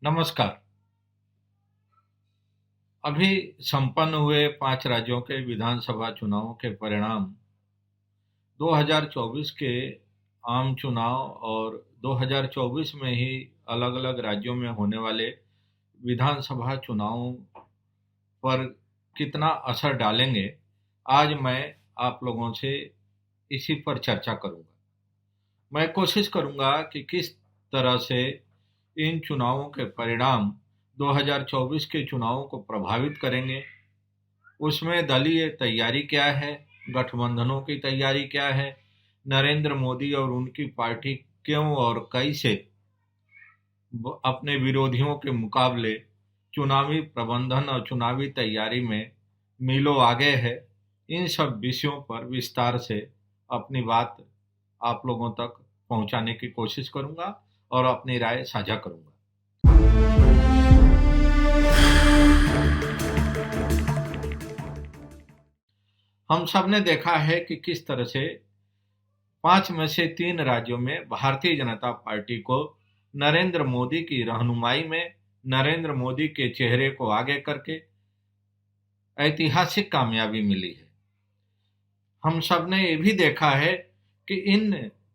नमस्कार। अभी संपन्न हुए 5 राज्यों के विधानसभा चुनावों के परिणाम 2024 के आम चुनाव और 2024 में ही अलग-अलग राज्यों में होने वाले विधानसभा चुनावों पर कितना असर डालेंगे, आज मैं आप लोगों से इसी पर चर्चा करूँगा। मैं कोशिश करूँगा कि किस तरह से इन चुनावों के परिणाम 2024 के चुनावों को प्रभावित करेंगे, उसमें दलीय तैयारी क्या है, गठबंधनों की तैयारी क्या है, नरेंद्र मोदी और उनकी पार्टी क्यों और कैसे अपने विरोधियों के मुकाबले चुनावी प्रबंधन और चुनावी तैयारी में मीलों आगे है। इन सब विषयों पर विस्तार से अपनी बात आप लोगों तक पहुंचाने की कोशिश करूंगा और अपनी राय साझा करूंगा। हम सब ने देखा है कि किस तरह से 5 में से 3 राज्यों में भारतीय जनता पार्टी को नरेंद्र मोदी की रहनुमाई में, नरेंद्र मोदी के चेहरे को आगे करके ऐतिहासिक कामयाबी मिली है। हम सब ने ये भी देखा है कि इन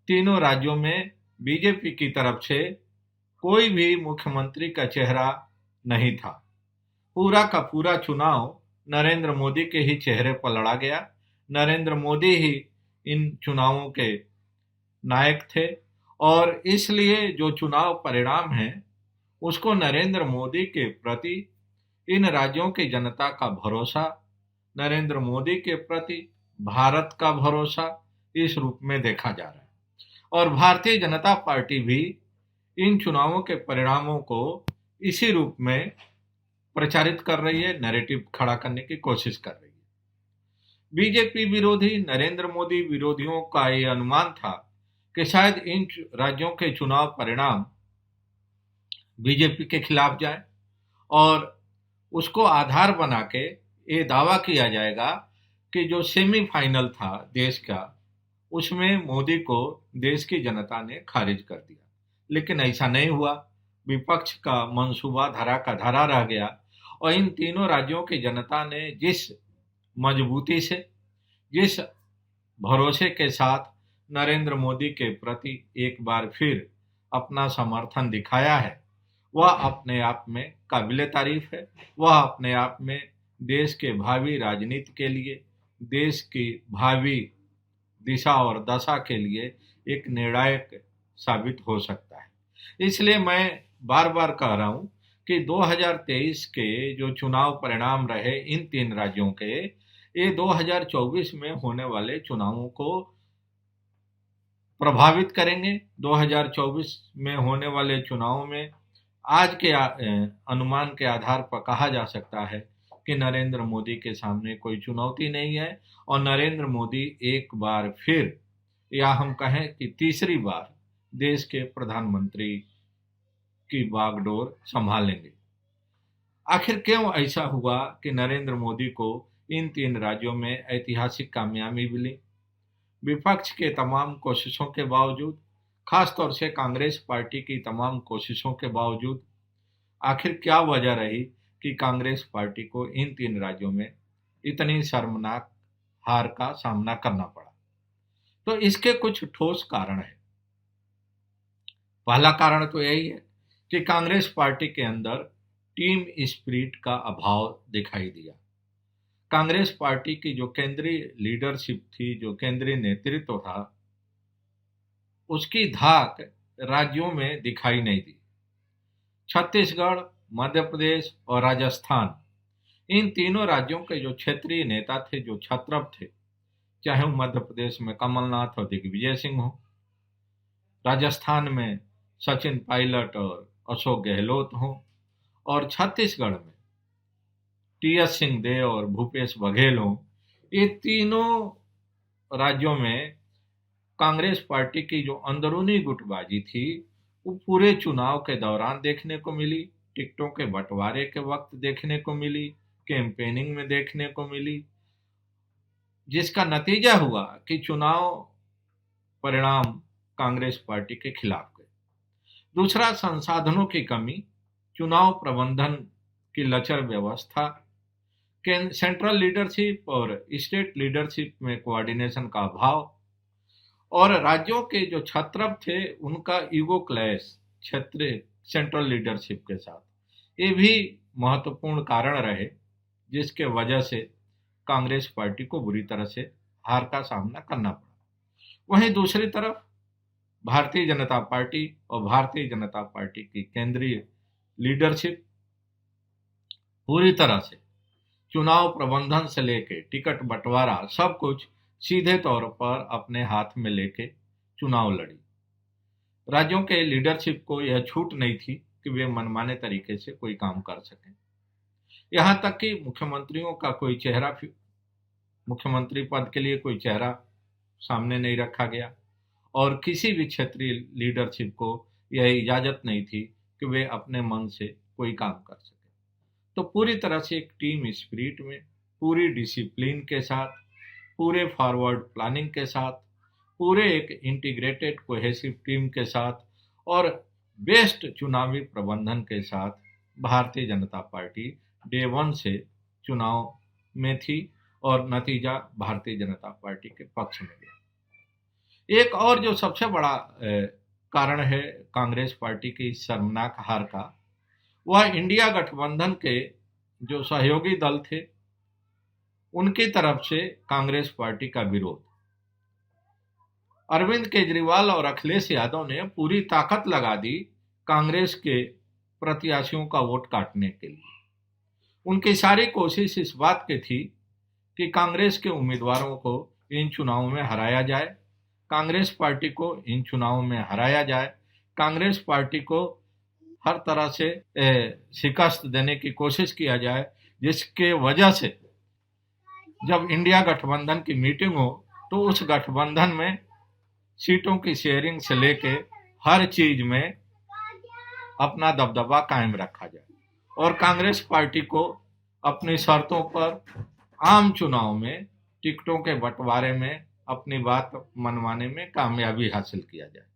तीनों राज्यों में बीजेपी की तरफ से कोई भी मुख्यमंत्री का चेहरा नहीं था। पूरा का पूरा चुनाव नरेंद्र मोदी के ही चेहरे पर लड़ा गया। नरेंद्र मोदी ही इन चुनावों के नायक थे और इसलिए जो चुनाव परिणाम है उसको नरेंद्र मोदी के प्रति इन राज्यों की जनता का भरोसा, नरेंद्र मोदी के प्रति भारत का भरोसा इस रूप में देखा जा रहा है। और भारतीय जनता पार्टी भी इन चुनावों के परिणामों को इसी रूप में प्रचारित कर रही है, नैरेटिव खड़ा करने की कोशिश कर रही है। बीजेपी विरोधी, नरेंद्र मोदी विरोधियों का ये अनुमान था कि शायद इन राज्यों के चुनाव परिणाम बीजेपी के खिलाफ जाए और उसको आधार बना के ये दावा किया जाएगा कि जो सेमीफाइनल था देश का, उसमें मोदी को देश की जनता ने खारिज कर दिया। लेकिन ऐसा नहीं हुआ। विपक्ष का मंसूबा धरा का धरा रह गया और इन तीनों राज्यों की जनता ने जिस मजबूती से, जिस भरोसे के साथ नरेंद्र मोदी के प्रति एक बार फिर अपना समर्थन दिखाया है, वह अपने आप में काबिले तारीफ है। वह अपने आप में देश के भावी राजनीति के लिए, देश की भावी दिशा और दशा के लिए एक निर्णायक साबित हो सकता है। इसलिए मैं बार बार कह रहा हूं कि 2023 के जो चुनाव परिणाम रहे इन 3 राज्यों के, ये 2024 में होने वाले चुनावों को प्रभावित करेंगे। 2024 में होने वाले चुनावों में आज के अनुमान के आधार पर कहा जा सकता है कि नरेंद्र मोदी के सामने कोई चुनौती नहीं है और नरेंद्र मोदी एक बार फिर, या हम कहें कि तीसरी बार, देश के प्रधानमंत्री की बागडोर संभालेंगे। आखिर क्यों ऐसा हुआ कि नरेंद्र मोदी को इन 3 राज्यों में ऐतिहासिक कामयाबी मिली? विपक्ष के तमाम कोशिशों के बावजूद, खासतौर से कांग्रेस पार्टी की तमाम कोशिशों के बावजूद, आखिर क्या वजह रही कि कांग्रेस पार्टी को इन 3 राज्यों में इतनी शर्मनाक हार का सामना करना पड़ा? तो इसके कुछ ठोस कारण हैं। पहला कारण तो यही है कि कांग्रेस पार्टी के अंदर टीम स्पिरिट का अभाव दिखाई दिया। कांग्रेस पार्टी की जो केंद्रीय लीडरशिप थी, जो केंद्रीय नेतृत्व था, उसकी धाक राज्यों में दिखाई नहीं दी। छत्तीसगढ़, मध्य प्रदेश और राजस्थान, इन तीनों राज्यों के जो क्षेत्रीय नेता थे, जो छत्रप थे, चाहे वो मध्य प्रदेश में कमलनाथ और दिग्विजय सिंह हो, राजस्थान में सचिन पायलट और अशोक गहलोत हो, और छत्तीसगढ़ में टी.एस. सिंहदेव और भूपेश बघेल हो, ये तीनों राज्यों में कांग्रेस पार्टी की जो अंदरूनी गुटबाजी थी वो पूरे चुनाव के दौरान देखने को मिली, टिकटों के बंटवारे के वक्त देखने को मिली, कैंपेनिंग में देखने को मिली, जिसका नतीजा हुआ कि चुनाव परिणाम कांग्रेस पार्टी के खिलाफ गए। दूसरा, संसाधनों की कमी। चुनाव प्रबंधन की लचर व्यवस्था, सेंट्रल लीडरशिप और स्टेट लीडरशिप में कोऑर्डिनेशन का अभाव और राज्यों के जो छत्रप थे उनका ईगो क्लैश क्षेत्रीय सेंट्रल लीडरशिप के साथ, ये भी महत्वपूर्ण कारण रहे जिसके वजह से कांग्रेस पार्टी को बुरी तरह से हार का सामना करना पड़ा। वहीं दूसरी तरफ भारतीय जनता पार्टी और भारतीय जनता पार्टी की केंद्रीय लीडरशिप पूरी तरह से चुनाव प्रबंधन से लेके टिकट बंटवारा सब कुछ सीधे तौर पर अपने हाथ में लेके चुनाव लड़ी। राज्यों के लीडरशिप को यह छूट नहीं थी कि वे मनमाने तरीके से कोई काम कर सकें। यहां तक कि मुख्यमंत्रियों का कोई चेहरा, मुख्यमंत्री पद के लिए कोई चेहरा सामने नहीं रखा गया और किसी भी क्षेत्रीय लीडरशिप को यह इजाजत नहीं थी कि वे अपने मन से कोई काम कर सके। तो पूरी तरह से एक टीम स्पिरिट में, पूरी डिसिप्लिन के साथ, पूरे फॉरवर्ड प्लानिंग के साथ, पूरे एक इंटीग्रेटेड कोहेसिव टीम के साथ और बेस्ट चुनावी प्रबंधन के साथ Bharatiya Janata party day one से चुनाव में थी और नतीजा भारतीय जनता पार्टी के पक्ष में गया। एक और जो सबसे बड़ा कारण है कांग्रेस पार्टी की शर्मनाक हार का, वह इंडिया गठबंधन के जो सहयोगी दल थे उनकी तरफ से कांग्रेस पार्टी का विरोध। अरविंद केजरीवाल और अखिलेश यादव ने पूरी ताकत लगा दी कांग्रेस के प्रत्याशियों का वोट काटने के लिए। उनकी सारी कोशिश इस बात की थी कि कांग्रेस के उम्मीदवारों को इन चुनावों में हराया जाए, कांग्रेस पार्टी को इन चुनावों में हराया जाए, कांग्रेस पार्टी को हर तरह से शिकस्त देने की कोशिश किया जाए, जिसके वजह से जब इंडिया गठबंधन की मीटिंग हो तो उस गठबंधन में सीटों की शेयरिंग से लेके हर चीज में अपना दबदबा कायम रखा जाए और कांग्रेस पार्टी को अपनी शर्तों पर आम चुनाव में टिकटों के बंटवारे में अपनी बात मनवाने में कामयाबी हासिल किया जाए।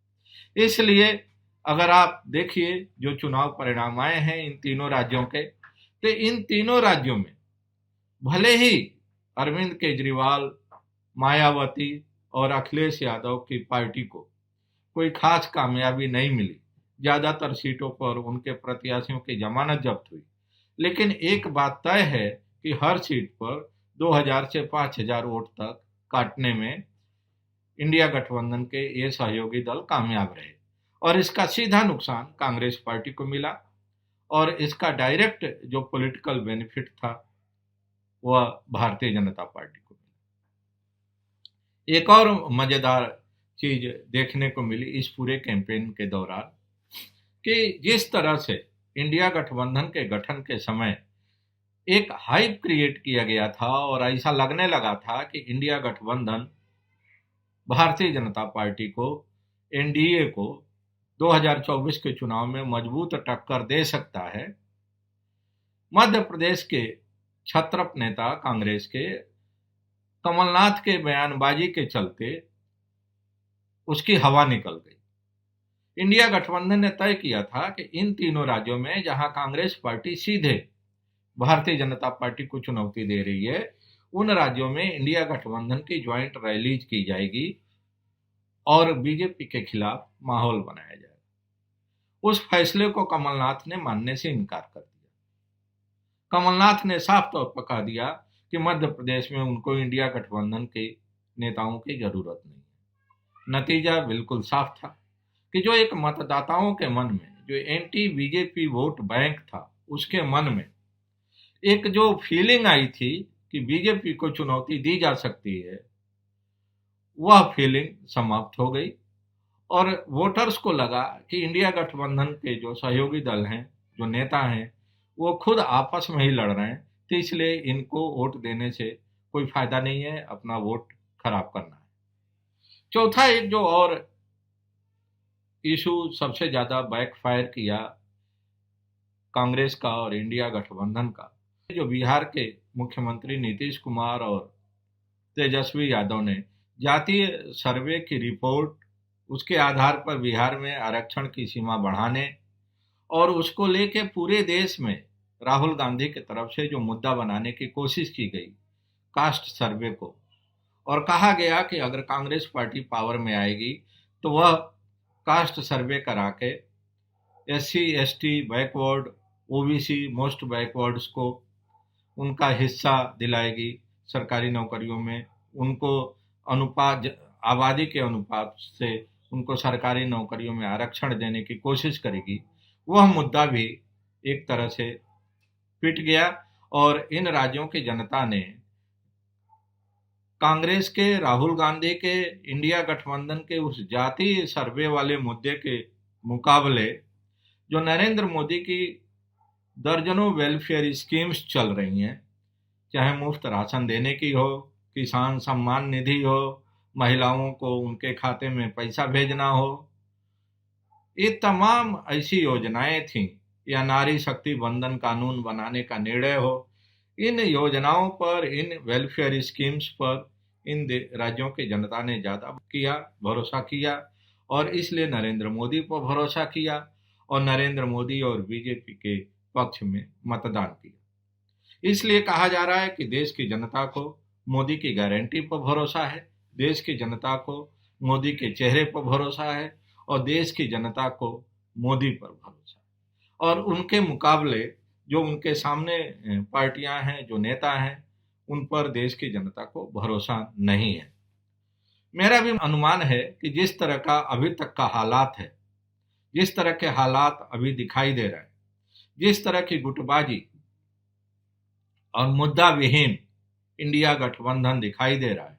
इसलिए अगर आप देखिए जो चुनाव परिणाम आए हैं इन तीनों राज्यों के, तो इन तीनों राज्यों में भले ही अरविंद केजरीवाल, मायावती और अखिलेश यादव की पार्टी को कोई खास कामयाबी नहीं मिली, ज्यादातर सीटों पर उनके प्रत्याशियों की जमानत जब्त हुई, लेकिन एक बात तय है कि हर सीट पर 2000 से 5000 वोट तक काटने में इंडिया गठबंधन के ये सहयोगी दल कामयाब रहे और इसका सीधा नुकसान कांग्रेस पार्टी को मिला और इसका डायरेक्ट जो पॉलिटिकल बेनिफिट था वह भारतीय जनता पार्टी को मिला। एक और मजेदार चीज देखने को मिली इस पूरे कैंपेन के दौरान कि जिस तरह से इंडिया गठबंधन के गठन के समय एक हाइप क्रिएट किया गया था और ऐसा लगने लगा था कि इंडिया गठबंधन भारतीय जनता पार्टी को, एनडीए को 2024 के चुनाव में मजबूत टक्कर दे सकता है। मध्य प्रदेश के छत्रप नेता कांग्रेस के कमलनाथ के बयानबाजी के चलते उसकी हवा निकल गई। इंडिया गठबंधन ने तय किया था कि इन तीनों राज्यों में जहां कांग्रेस पार्टी सीधे भारतीय जनता पार्टी को चुनौती दे रही है, उन राज्यों में इंडिया गठबंधन की ज्वाइंट रैलीज की जाएगी और बीजेपी के खिलाफ माहौल बनाया जाएगा। उस फैसले को कमलनाथ ने मानने से इनकार कर दिया। कमलनाथ ने साफ तौर पर कह दिया कि मध्य प्रदेश में उनको इंडिया गठबंधन के नेताओं की जरूरत नहीं है। नतीजा बिल्कुल साफ था कि जो एक मतदाताओं के मन में जो एंटी बीजेपी वोट बैंक था, उसके मन में एक जो फीलिंग आई थी कि बीजेपी को चुनौती दी जा सकती है, वह फीलिंग समाप्त हो गई और वोटर्स को लगा कि इंडिया गठबंधन के जो सहयोगी दल हैं, जो नेता हैं, वो खुद आपस में ही लड़ रहे हैं, तो इसलिए इनको वोट देने से कोई फायदा नहीं है, अपना वोट खराब करना है। चौथा एक जो और इशू सबसे ज्यादा बैकफायर किया कांग्रेस का और इंडिया गठबंधन का, जो बिहार के मुख्यमंत्री नीतीश कुमार और तेजस्वी यादव ने जातीय सर्वे की रिपोर्ट, उसके आधार पर बिहार में आरक्षण की सीमा बढ़ाने और उसको लेके पूरे देश में राहुल गांधी की तरफ से जो मुद्दा बनाने की कोशिश की गई कास्ट सर्वे को, और कहा गया कि अगर कांग्रेस पार्टी पावर में आएगी तो वह कास्ट सर्वे करा के SC ST backward OBC most backwards को उनका हिस्सा दिलाएगी सरकारी नौकरियों में, उनको अनुपात आबादी के अनुपात से उनको सरकारी नौकरियों में आरक्षण देने की कोशिश करेगी। वह मुद्दा भी एक तरह से पिट गया और इन राज्यों की जनता ने कांग्रेस के, राहुल गांधी के, इंडिया गठबंधन के उस जातीय सर्वे वाले मुद्दे के मुकाबले जो नरेंद्र मोदी की दर्जनों वेलफेयर स्कीम्स चल रही हैं, चाहे मुफ्त राशन देने की हो, किसान सम्मान निधि हो, महिलाओं को उनके खाते में पैसा भेजना हो, ये तमाम ऐसी योजनाएं थीं, या नारी शक्ति बंधन कानून बनाने का निर्णय हो, इन योजनाओं पर, इन वेलफेयर स्कीम्स पर इन राज्यों की जनता ने ज़्यादा भरोसा किया और इसलिए नरेंद्र मोदी पर भरोसा किया और नरेंद्र मोदी और बीजेपी के पक्ष में मतदान किया। इसलिए कहा जा रहा है कि देश की जनता को मोदी की गारंटी पर भरोसा है, देश की जनता को मोदी के चेहरे पर भरोसा है और देश की जनता को मोदी पर भरोसा है। और उनके मुकाबले जो उनके सामने पार्टियां हैं, जो नेता हैं, उन पर देश की जनता को भरोसा नहीं है। मेरा भी अनुमान है कि जिस तरह का अभी तक का हालात है, जिस तरह के हालात अभी दिखाई दे रहे हैं, जिस तरह की गुटबाजी और मुद्दा विहीन इंडिया गठबंधन दिखाई दे रहा है,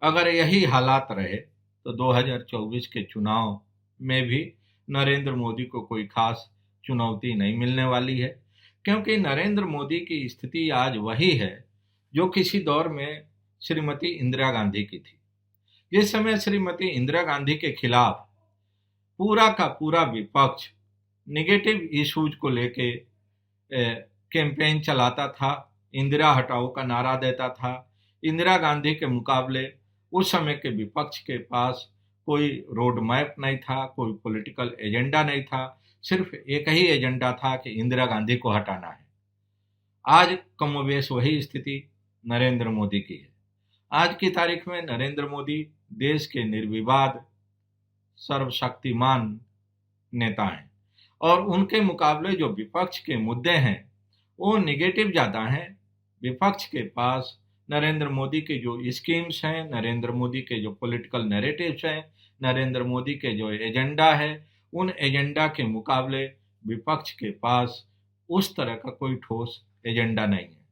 अगर यही हालात रहे तो 2024 के चुनाव में भी नरेंद्र मोदी को कोई खास चुनौती नहीं मिलने वाली है, क्योंकि नरेंद्र मोदी की स्थिति आज वही है जो किसी दौर में श्रीमती इंदिरा गांधी की थी। जिस समय श्रीमती इंदिरा गांधी के खिलाफ पूरा का पूरा विपक्ष नेगेटिव इश्यूज को लेके कैंपेन चलाता था, इंदिरा हटाओ का नारा देता था। इंदिरा गांधी के मुकाबले उस समय के विपक्ष के पास कोई रोड मैप नहीं था, कोई पॉलिटिकल एजेंडा नहीं था, सिर्फ एक ही एजेंडा था कि इंदिरा गांधी को हटाना है। आज कमोबेश वही स्थिति नरेंद्र मोदी की है। आज की तारीख में नरेंद्र मोदी देश के निर्विवाद सर्वशक्तिमान नेता हैं और उनके मुकाबले जो विपक्ष के मुद्दे हैं वो निगेटिव ज़्यादा हैं। विपक्ष के पास नरेंद्र मोदी के जो स्कीम्स हैं, नरेंद्र मोदी के जो पॉलिटिकल नैरेटिव्स हैं, नरेंद्र मोदी के जो एजेंडा है, उन एजेंडा के मुकाबले विपक्ष के पास उस तरह का कोई ठोस एजेंडा नहीं है।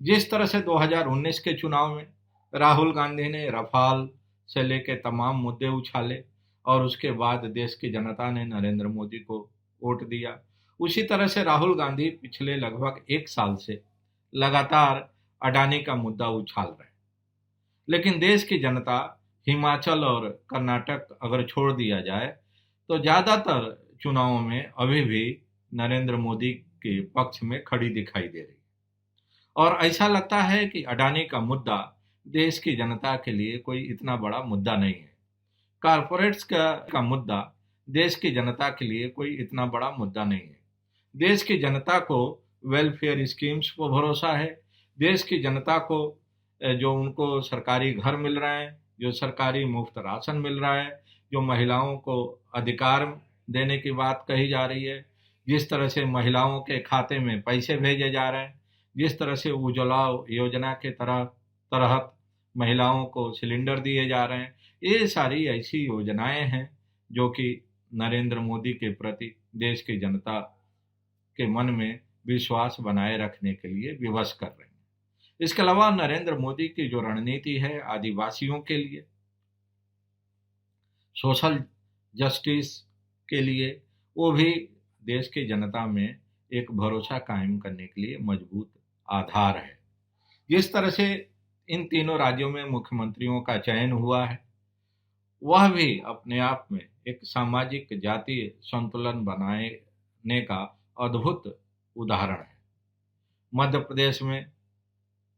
जिस तरह से 2019 के चुनाव में राहुल गांधी ने रफाल से लेकर तमाम मुद्दे उछाले और उसके बाद देश की जनता ने नरेंद्र मोदी को वोट दिया, उसी तरह से राहुल गांधी पिछले लगभग 1 साल से लगातार अडानी का मुद्दा उछाल रहे हैं। लेकिन देश की जनता, हिमाचल और कर्नाटक अगर छोड़ दिया जाए तो ज़्यादातर चुनावों में अभी भी नरेंद्र मोदी के पक्ष में खड़ी दिखाई दे रही है। और ऐसा लगता है कि अडानी का मुद्दा देश की जनता के लिए कोई इतना बड़ा मुद्दा नहीं है। कॉरपोरेट्स का मुद्दा देश की जनता के लिए कोई इतना बड़ा मुद्दा नहीं है। देश की जनता को वेलफेयर स्कीम्स पर भरोसा है। देश की जनता को जो उनको सरकारी घर मिल रहे हैं, जो सरकारी मुफ्त राशन मिल रहा है, जो महिलाओं को अधिकार देने की बात कही जा रही है, जिस तरह से महिलाओं के खाते में पैसे भेजे जा रहे हैं, जिस तरह से उज्ज्वला योजना के तहत महिलाओं को सिलेंडर दिए जा रहे हैं, ये सारी ऐसी योजनाएं हैं जो कि नरेंद्र मोदी के प्रति देश की जनता के मन में विश्वास बनाए रखने के लिए विवश कर रहे हैं। इसके अलावा नरेंद्र मोदी की जो रणनीति है आदिवासियों के लिए, सोशल जस्टिस के लिए, वो भी देश की जनता में एक भरोसा कायम करने के लिए मजबूत आधार है। जिस तरह से इन तीनों राज्यों में मुख्यमंत्रियों का चयन हुआ है, वह भी अपने आप में एक सामाजिक जातीय संतुलन बनाने का अद्भुत उदाहरण है। मध्य प्रदेश में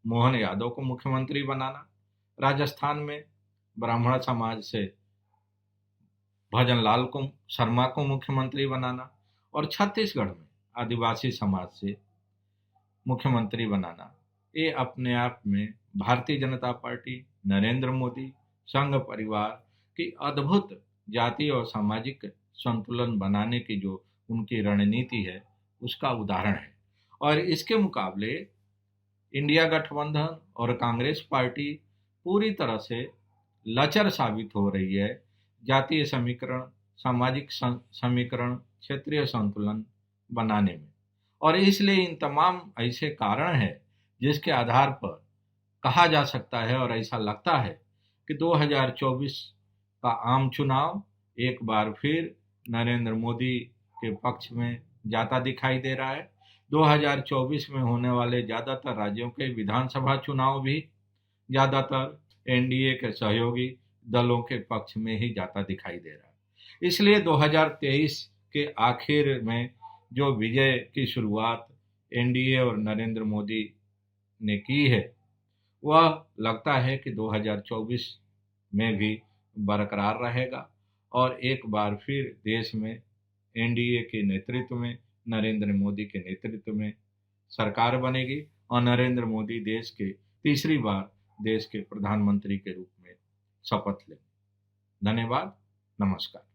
मोहन यादव को मुख्यमंत्री बनाना, राजस्थान में ब्राह्मण समाज से भजन लाल को शर्मा को मुख्यमंत्री बनाना और छत्तीसगढ़ में आदिवासी समाज से मुख्यमंत्री बनाना, ये अपने आप में भारतीय जनता पार्टी, नरेंद्र मोदी, संघ परिवार की अद्भुत जातीय और सामाजिक संतुलन बनाने की जो उनकी रणनीति है उसका उदाहरण है। और इसके मुकाबले इंडिया गठबंधन और कांग्रेस पार्टी पूरी तरह से लचर साबित हो रही है जातीय समीकरण, सामाजिक समीकरण, क्षेत्रीय संतुलन बनाने में। और इसलिए इन तमाम ऐसे कारण हैं जिसके आधार पर कहा जा सकता है और ऐसा लगता है कि 2024 का आम चुनाव एक बार फिर नरेंद्र मोदी के पक्ष में जाता दिखाई दे रहा है। 2024 में होने वाले ज़्यादातर राज्यों के विधानसभा चुनाव भी ज़्यादातर एनडीए के सहयोगी दलों के पक्ष में ही जाता दिखाई दे रहा है। इसलिए 2023 के आखिर में जो विजय की शुरुआत एनडीए और नरेंद्र मोदी ने की है, वह लगता है कि 2024 में भी बरकरार रहेगा और एक बार फिर देश में एनडीए के नेतृत्व में, नरेंद्र मोदी के नेतृत्व में सरकार बनेगी और नरेंद्र मोदी देश के तीसरी बार देश के प्रधानमंत्री के रूप में शपथ लेंगे। धन्यवाद, नमस्कार।